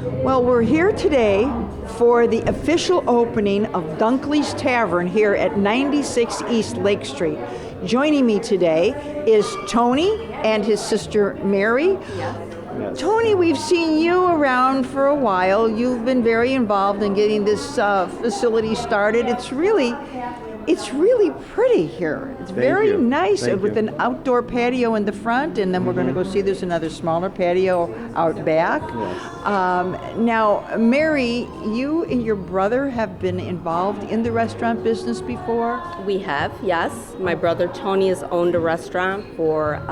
Well, we're here today for the official opening of Dunkley's Tavern here at 96 East Lake Street. Joining me today is Tony and his sister Mary. Yes. Tony, we've seen you around for a while. You've been very involved in getting this facility started. It's really pretty here. It's very nice with an outdoor patio in the front, and then we're going to go see there's another smaller patio out back. Yes. Now, Mary, you and your brother have been involved in the restaurant business before? We have, yes. My brother Tony has owned a restaurant for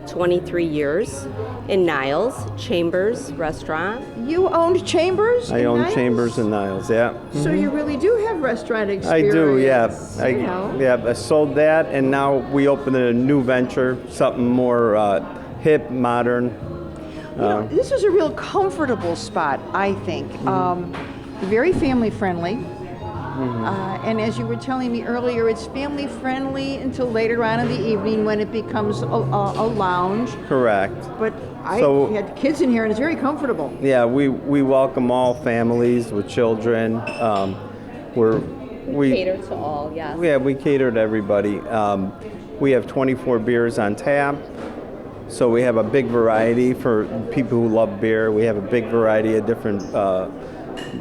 23 years in Niles, Chambers Restaurant. You owned Chambers? I own Chambers and Niles, yeah. So you really do have restaurant I experience. do, yeah. I sold that, and now we opened a new venture, something more hip, modern. This is a real comfortable spot, I think. Very family friendly. And as you were telling me earlier, it's family friendly until later on in the evening when it becomes a lounge. Correct. But I had kids in here and it's very comfortable. Yeah, we welcome all families with children. We Cater to all, yes. Yeah, we cater to everybody. We have 24 beers on tap. So we have a big variety for people who love beer. We have a big variety of different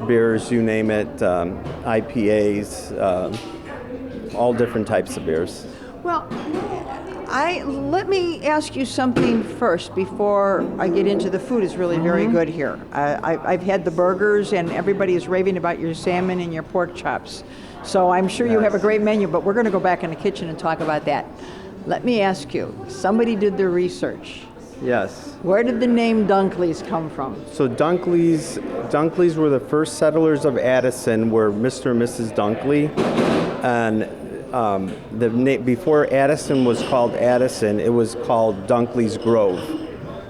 beers, you name it, IPAs, all different types of beers. Well, let me ask you something first before I get into the food. It's really very good here. I've had the burgers, and everybody is raving about your salmon and your pork chops. So I'm sure you have a great menu, but we're going to go back in the kitchen and talk about that. Let me ask you, somebody did their research. Yes. Where did the name Dunklee's come from? So Dunkleys were the first settlers of Addison, were Mr. and Mrs. Dunkley, and before Addison was called Addison, it was called Dunkley's Grove.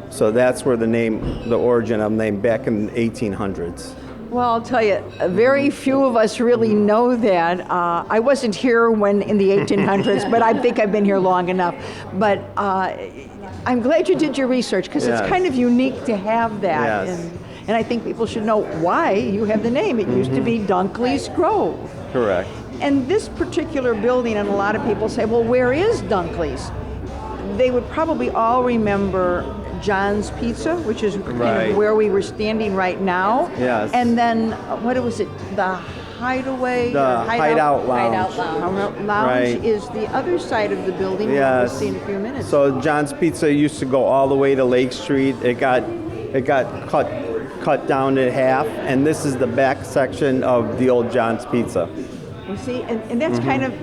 So that's where the origin of the name, back in the 1800s. Well, I'll tell you, very few of us really know that. I wasn't here in the 1800s, but I think I've been here long enough. But I'm glad you did your research, because it's kind of unique to have that. Yes. And I think people should know why you have the name. It used to be Dunkley's Grove. Correct. And this particular building, and a lot of people say, well, where is Dunkley's? They would probably all remember John's Pizza, which is kind of where we were standing right now. Yes. And then, what was it? The Hideaway? The Hideout Lounge. Hideout Lounge is the other side of the building. Yes. We'll see in a few minutes. So John's Pizza used to go all the way to Lake Street. It got cut down in half, and this is the back section of the old John's Pizza. You see, and that's kind of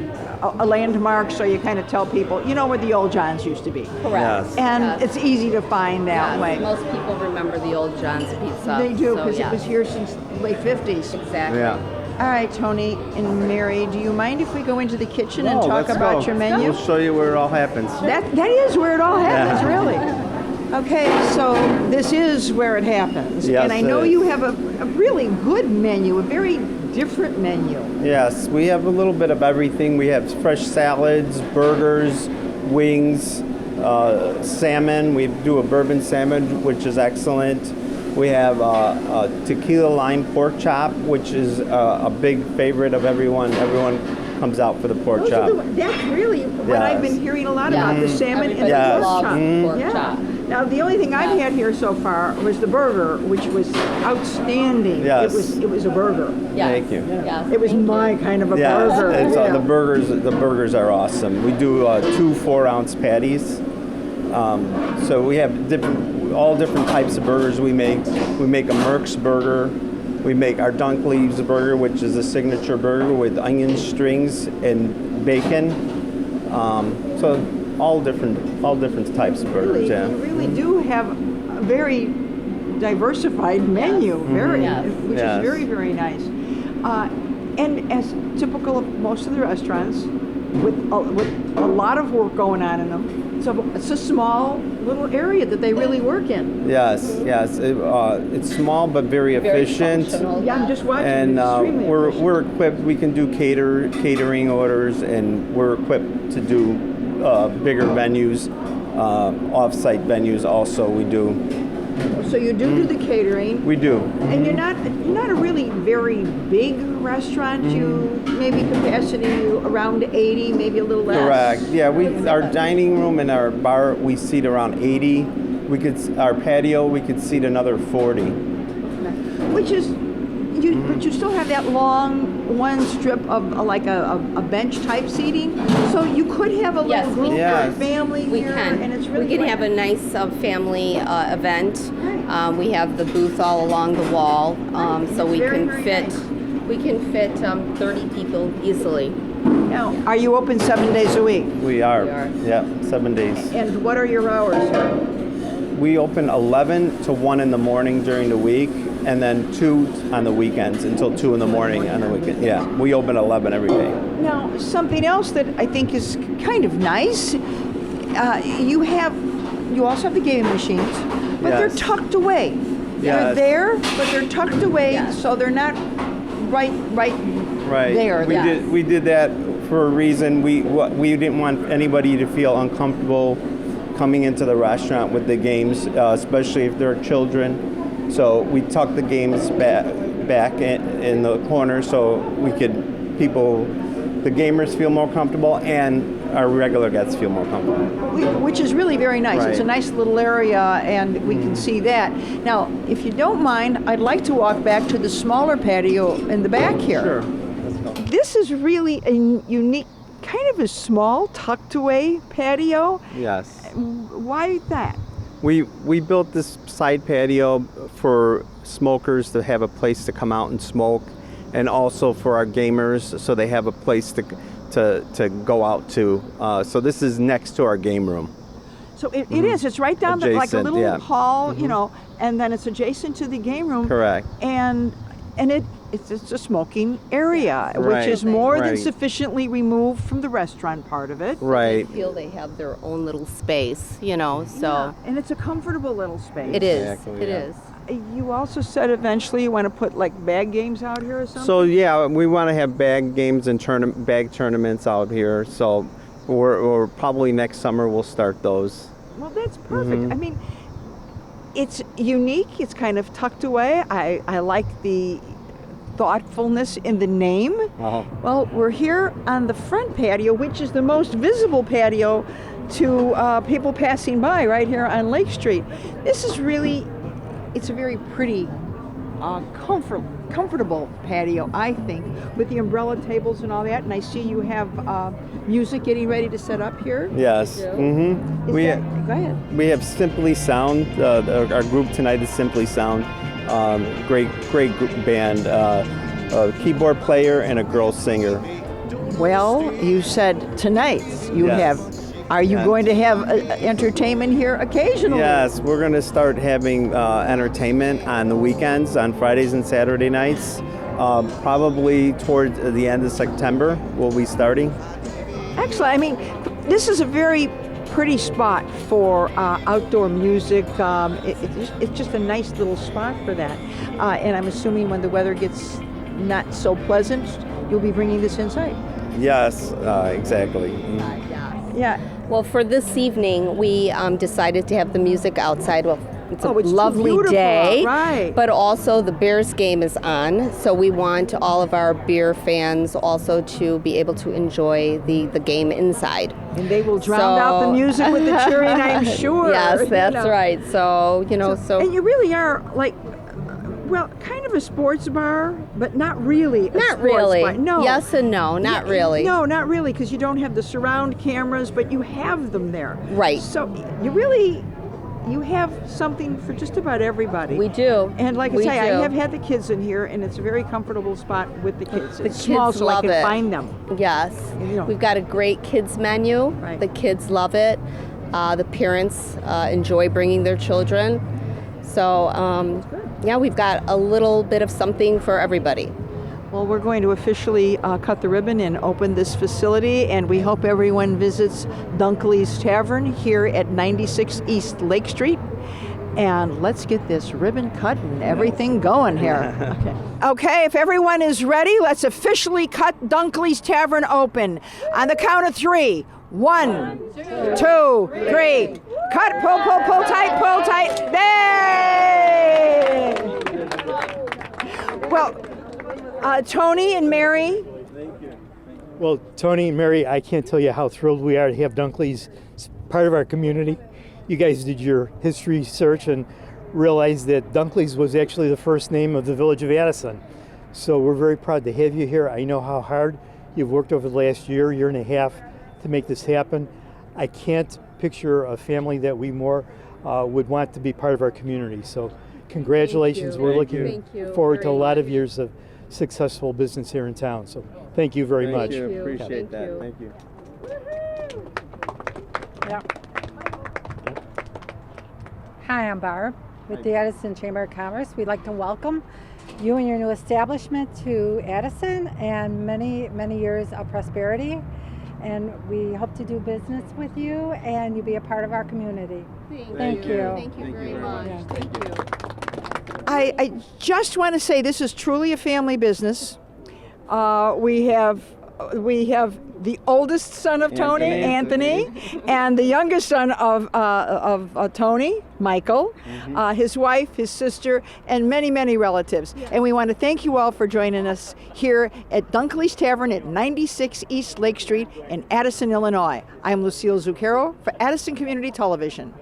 a landmark, so you kind of tell people, you know where the old John's used to be. Correct. Yes. And it's easy to find that way. Most people remember the old John's Pizza. They do, because so, it was here since late 50s. Exactly. Yeah. All right, Tony and Mary, do you mind if we go into the kitchen and talk let's about go. your menu? We'll show you where it all happens. That is where it all happens, really. Okay, so this is where it happens. Yes, and I know it is. you have a really good menu, a very different menu. Yes, we have a little bit of everything. We have fresh salads, burgers, wings, salmon. We do a bourbon salmon, which is excellent. We have a tequila lime pork chop, which is a big favorite of everyone. Everyone comes out for the pork chop. That's really what I've been hearing a lot about, the salmon and Yes. the pork chop. Pork chop. Now, the only thing I've had here so far was the burger, which was outstanding. Yes. It was a burger. Yes. Thank you. Yes. It was my kind of a Yes, burger. and so the burgers are awesome. We do 2 4-ounce patties. So we have all different types of burgers we make. We make a Merck's burger. We make our Dunklee's burger, which is a signature burger with onion strings and bacon. So all different types of burgers. You really do have a very diversified menu, which is very, very nice. And as typical of most of the restaurants, with a lot of work going on in them. So it's a small little area that they really work in. Yes. It's small but very efficient. Yeah, I'm just watching. And extremely efficient. we're equipped. We can do catering orders, and we're equipped to do bigger venues, off-site venues. Also, we do So you do the catering. We do. And you're not a really very big restaurant. You maybe capacity around 80, maybe a little less. Correct. Yeah, our dining room and our bar we seat around 80. Our patio we could seat another 40. Which is but you still have that long one strip of like a bench type seating. So you could have a little group or family we here, can. and it's really we can have a nice family event. We have the booth all along the wall, so we can fit 30 people easily. Now, are you open 7 days a week? We are. Yeah, 7 days. And what are your hours? We open 11 to 1 in the morning during the week, and then 2 on the weekends until 2 in the morning on the weekend. Yeah, we open 11 every day. Now, something else that I think is kind of nice, you also have the gaming machines, but they're tucked away. They're there, but they're tucked away, so they're not right there. We did that for a reason. We didn't want anybody to feel uncomfortable coming into the restaurant with the games, especially if they're children. So we tucked the games back in the corner so the gamers feel more comfortable and our regular guests feel more comfortable. Which is really very nice. It's a nice little area, and we can see that. Now, if you don't mind, I'd like to walk back to the smaller patio in the back here. Sure. Let's go. This is really a unique, kind of a small, tucked away patio. Yes. Why that? We built this side patio for smokers to have a place to come out and smoke, and also for our gamers so they have a place to go out to. So this is next to our game room. So it is. It's right down there, like a little hall, and then it's adjacent to the game room. Correct. And it's a smoking area, which is more than sufficiently removed from the restaurant part of it. Right. They feel they have their own little space, so. Yeah, and it's a comfortable little space. It is. Exactly, it is. You also said eventually you want to put like bag games out here or something? So yeah, we want to have bag games and bag tournaments out here. So or probably next summer we'll start those. Well, that's perfect. I mean, it's unique. It's kind of tucked away. I like the thoughtfulness in the name. Well, we're here on the front patio, which is the most visible patio to people passing by right here on Lake Street. This is really, it's a very pretty, comfortable patio, I think, with the umbrella tables and all that. And I see you have music getting ready to set up here. Yes. Go ahead. We have Simply Sound. Our group tonight is Simply Sound. Great group band. A keyboard player and a girl singer. Well, you said tonight you have. Are you going to have entertainment here occasionally? Yes, we're going to start having entertainment on the weekends, on Fridays and Saturday nights. Probably towards the end of September, we'll be starting. Excellent. I mean, this is a very pretty spot for outdoor music. It's just a nice little spot for that. And I'm assuming when the weather gets not so pleasant, you'll be bringing this inside. Yes, exactly. Yeah. Well, for this evening, we decided to have the music outside. Well, it's a lovely day, right? But also the Bears game is on, so we want all of our beer fans also to be able to enjoy the game inside. And they will drown out the music with the cheering, I'm sure. Yes, that's right. So and you really are like, well, kind of a sports bar, but not really. Not really. Bar. No. Yes and no, not really. No, not really, because you don't have the surround cameras, but you have them there. Right. So you have something for just about everybody. We do. And like I say, I have had the kids in here, and it's a very comfortable spot with the kids. The it's kids small, so love I can it. find them. Yes. You We've got a great kids menu. Right. The kids love it. The parents enjoy bringing their children. So, we've got a little bit of something for everybody. Well, we're going to officially cut the ribbon and open this facility, and we hope everyone visits Dunkley's Tavern here at 96 East Lake Street. And let's get this ribbon cut and everything going here. Okay, if everyone is ready, let's officially cut Dunkley's Tavern open. On the count of 3. 1, 2, 3. Cut, pull tight. There! Well, Tony and Mary. Well, Tony and Mary, I can't tell you how thrilled we are to have Dunkley's part of our community. You guys did your history search and realized that Dunkley's was actually the first name of the village of Addison. So we're very proud to have you here. I know how hard you've worked over the last year and a half to make this happen. I can't picture a family that we more would want to be part of our community. So congratulations. We're looking forward to a lot of years of successful business here in town. So thank you very much. Thank you. Appreciate that. Thank you. Hi, I'm Barb with the Addison Chamber of Commerce. We'd like to welcome you and your new establishment to Addison and many, many years of prosperity. And we hope to do business with you and you be a part of our community. Thank you. Thank you very much. Yeah. Thank you. I just want to say this is truly a family business. We have the oldest son of Tony, Anthony, and the youngest son of Tony, Michael, his wife, his sister, and many, many relatives. And we want to thank you all for joining us here at Dunkley's Tavern at 96 East Lake Street in Addison, Illinois. I'm Lucille Zucchero for Addison Community Television.